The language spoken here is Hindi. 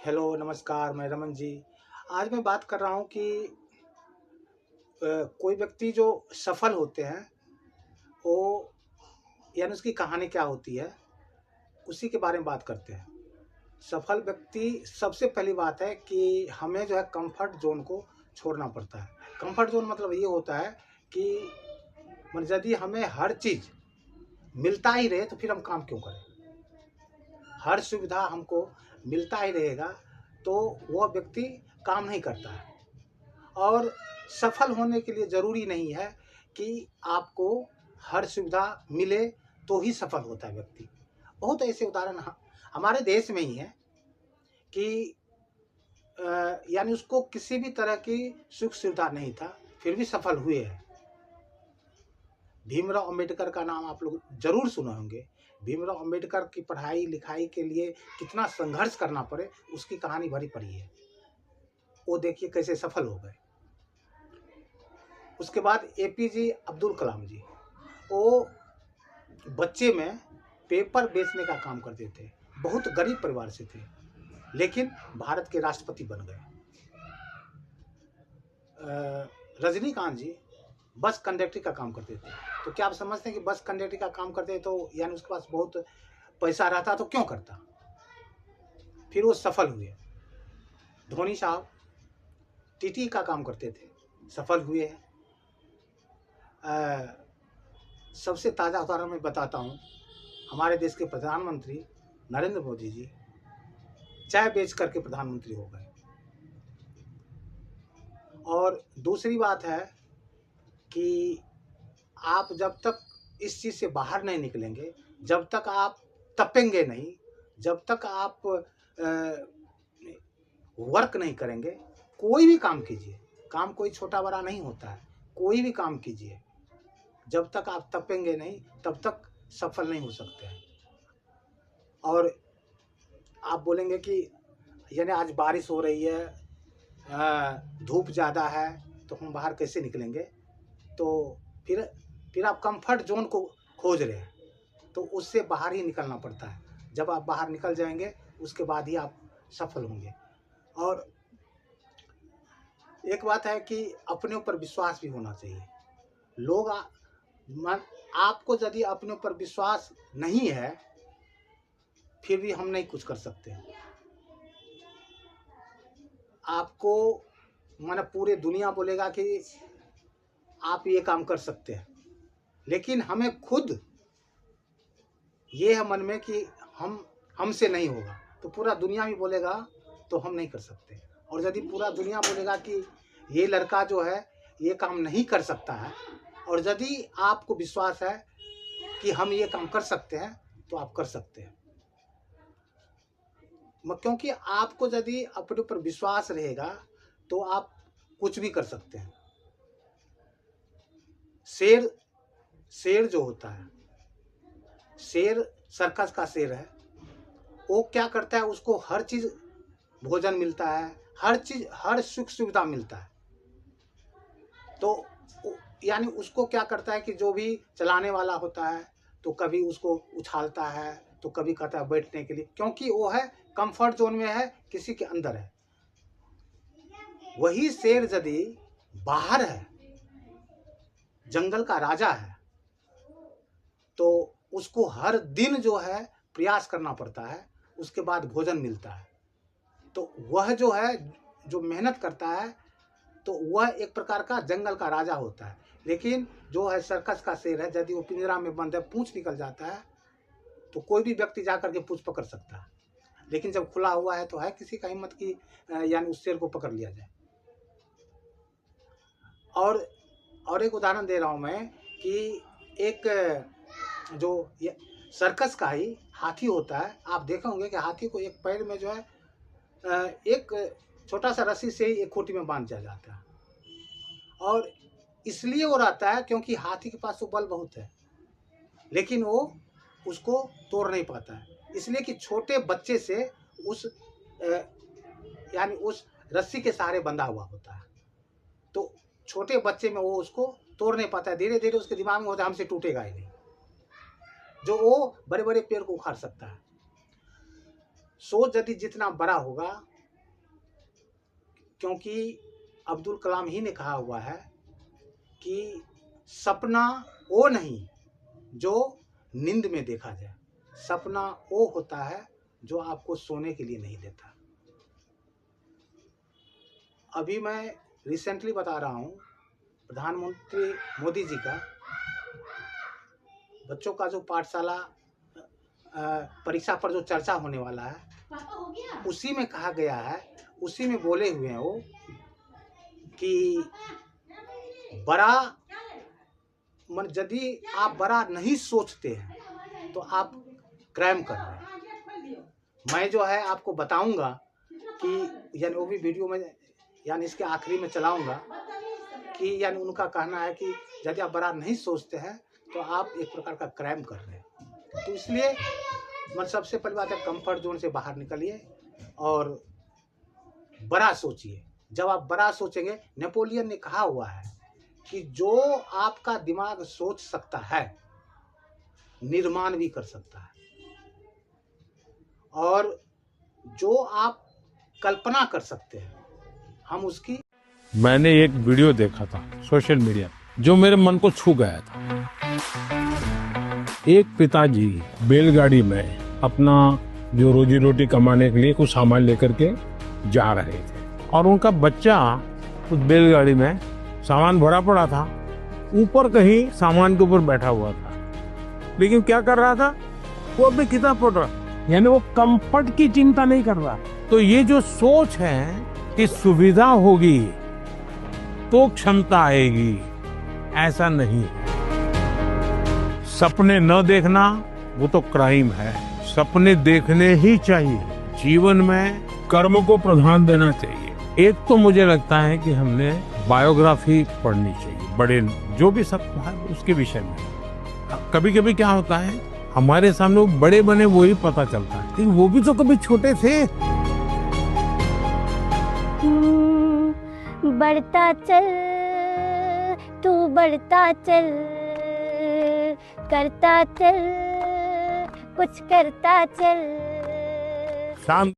हेलो, नमस्कार, मैं रमन जी। आज मैं बात कर रहा हूँ कि कोई व्यक्ति जो सफल होते हैं, वो यानी उसकी कहानी क्या होती है, उसी के बारे में बात करते हैं। सफल व्यक्ति सबसे पहली बात है कि हमें जो है कम्फ़र्ट ज़ोन को छोड़ना पड़ता है। कम्फ़र्ट ज़ोन मतलब ये होता है कि यदि हमें हर चीज़ मिलता ही रहे, तो फिर हम काम क्यों करें? हर सुविधा हमको मिलता ही रहेगा, तो वह व्यक्ति काम नहीं करता है। और सफल होने के लिए ज़रूरी नहीं है कि आपको हर सुविधा मिले तो ही सफल होता है व्यक्ति। बहुत ऐसे उदाहरण हमारे देश में ही हैं कि यानी उसको किसी भी तरह की सुख सुविधा नहीं था, फिर भी सफल हुए हैं। भीमराव अंबेडकर का नाम आप लोग ज़रूर सुने होंगे। भीमराव अंबेडकर की पढ़ाई लिखाई के लिए कितना संघर्ष करना पड़े, उसकी कहानी भरी पड़ी है। वो देखिए कैसे सफल हो गए। उसके बाद एपीजे अब्दुल कलाम जी, वो बच्चे में पेपर बेचने का काम करते थे। बहुत गरीब परिवार से थे, लेकिन भारत के राष्ट्रपति बन गए। रजनीकांत जी बस कंडक्टर का काम करते थे। तो क्या आप समझते हैं कि बस कंडक्टर का काम करते तो यानी उसके पास बहुत पैसा रहता तो क्यों करता? फिर वो सफल हुए। धोनी साहब टीटी का काम करते थे, सफल हुए हैं। सबसे ताज़ा उदाहरण मैं बताता हूँ। हमारे देश के प्रधानमंत्री नरेंद्र मोदी जी चाय बेच करके प्रधानमंत्री हो गए। और दूसरी बात है कि आप जब तक इस चीज़ से बाहर नहीं निकलेंगे, जब तक आप तपेंगे नहीं, जब तक आप वर्क नहीं करेंगे, कोई भी काम कीजिए, काम कोई छोटा बड़ा नहीं होता है, कोई भी काम कीजिए, जब तक आप तपेंगे नहीं, तब तक सफल नहीं हो सकते हैं। और आप बोलेंगे कि यानी आज बारिश हो रही है, धूप ज़्यादा है, तो हम बाहर कैसे निकलेंगे? तो फिर आप कंफर्ट जोन को खोज रहे हैं, तो उससे बाहर ही निकलना पड़ता है। जब आप बाहर निकल जाएंगे, उसके बाद ही आप सफल होंगे। और एक बात है कि अपने ऊपर विश्वास भी होना चाहिए। लोग आपको यदि अपने ऊपर विश्वास नहीं है, फिर भी हम नहीं कुछ कर सकते हैं। आपको माने पूरे दुनिया बोलेगा कि आप ये काम कर सकते हैं, लेकिन हमें खुद ये है मन में कि हमसे नहीं होगा, तो पूरा दुनिया भी बोलेगा तो हम नहीं कर सकते। और यदि पूरा दुनिया बोलेगा कि ये लड़का जो है ये काम नहीं कर सकता है, और यदि आपको विश्वास है कि हम ये काम कर सकते हैं, तो आप कर सकते हैं। क्योंकि आपको यदि अपने ऊपर विश्वास रहेगा, तो आप कुछ भी कर सकते हैं। शेर जो होता है, शेर सर्कस का शेर है, वो क्या करता है, उसको हर चीज़ भोजन मिलता है, हर चीज़, हर सुख सुविधा मिलता है। तो यानी उसको क्या करता है कि जो भी चलाने वाला होता है, तो कभी उसको उछालता है, तो कभी कहता है बैठने के लिए, क्योंकि वो है कंफर्ट जोन में है, किसी के अंदर है। वही शेर यदि बाहर है, जंगल का राजा है, तो उसको हर दिन जो है प्रयास करना पड़ता है, उसके बाद भोजन मिलता है। तो वह जो है, जो मेहनत करता है, तो वह एक प्रकार का जंगल का राजा होता है। लेकिन जो है सर्कस का शेर है, यदि वो पिंजरा में बंद है, पूंछ निकल जाता है, तो कोई भी व्यक्ति जा करके पूंछ पकड़ सकता है। लेकिन जब खुला हुआ है, तो है किसी का हिम्मत की यानी उस शेर को पकड़ लिया जाए। और एक उदाहरण दे रहा हूँ मैं कि एक जो सर्कस का ही हाथी होता है। आप देखे होंगे कि हाथी को एक पैर में जो है एक छोटा सा रस्सी से ही एक खूंटी में बांध दिया जाता है। और इसलिए वो रहता है क्योंकि हाथी के पास तो बल बहुत है, लेकिन वो उसको तोड़ नहीं पाता है। इसलिए कि छोटे बच्चे से उस यानी उस रस्सी के सहारे बंधा हुआ होता है, तो छोटे बच्चे में वो उसको तोड़ नहीं पाता है। धीरे धीरे उसके दिमाग में होता है हमसे टूटेगा ही नहीं, जो वो बड़े बड़े पेड़ को उखाड़ सकता है। सोच यदि जितना बड़ा होगा, क्योंकि अब्दुल कलाम ही ने कहा हुआ है कि सपना वो नहीं जो नींद में देखा जाए, सपना वो होता है जो आपको सोने के लिए नहीं देता। अभी मैं रिसेंटली बता रहा हूँ, प्रधानमंत्री मोदी जी का बच्चों का जो पाठशाला परीक्षा पर जो चर्चा होने वाला है, उसी में कहा गया है, उसी में बोले हुए हैं वो कि बड़ा मन, यदि आप बड़ा नहीं सोचते हैं तो आप क्राइम कर रहे हैं। मैं जो है आपको बताऊंगा कि यानी वो भी वीडियो में यानी इसके आखिरी में चलाऊंगा कि यानी उनका कहना है कि यदि आप बड़ा नहीं सोचते हैं तो आप एक प्रकार का क्राइम कर रहे हैं। तो इसलिए मतलब सबसे पहली बात है, कंफर्ट जोन से बाहर निकलिए और बड़ा सोचिए। जब आप बड़ा सोचेंगे, नेपोलियन ने कहा हुआ है कि जो आपका दिमाग सोच सकता है निर्माण भी कर सकता है, और जो आप कल्पना कर सकते हैं हम उसकी। मैंने एक वीडियो देखा था सोशल मीडिया जो मेरे मन को छू गया था। एक पिताजी बैलगाड़ी में अपना जो रोजी रोटी कमाने के लिए कुछ सामान लेकर के जा रहे थे और उनका बच्चा उस बैलगाड़ी में सामान भरा पड़ा था, ऊपर कहीं सामान के ऊपर बैठा हुआ था, लेकिन क्या कर रहा था, वो अपनी किताब पढ़ रहा, यानी वो कंफर्ट की चिंता नहीं कर रहा। तो ये जो सोच है कि सुविधा होगी तो क्षमता आएगी, ऐसा नहीं। सपने न देखना वो तो क्राइम है, सपने देखने ही चाहिए। जीवन में कर्म को प्रधान देना चाहिए। एक तो मुझे लगता है कि हमने बायोग्राफी पढ़नी चाहिए, बड़े जो भी सब है उसके विषय में। कभी कभी क्या होता है, हमारे सामने वो बड़े बने वो ही पता चलता है, लेकिन वो भी तो कभी छोटे थे। बढ़ता चल तू बढ़ता चल, करता चल कुछ करता चल। शांत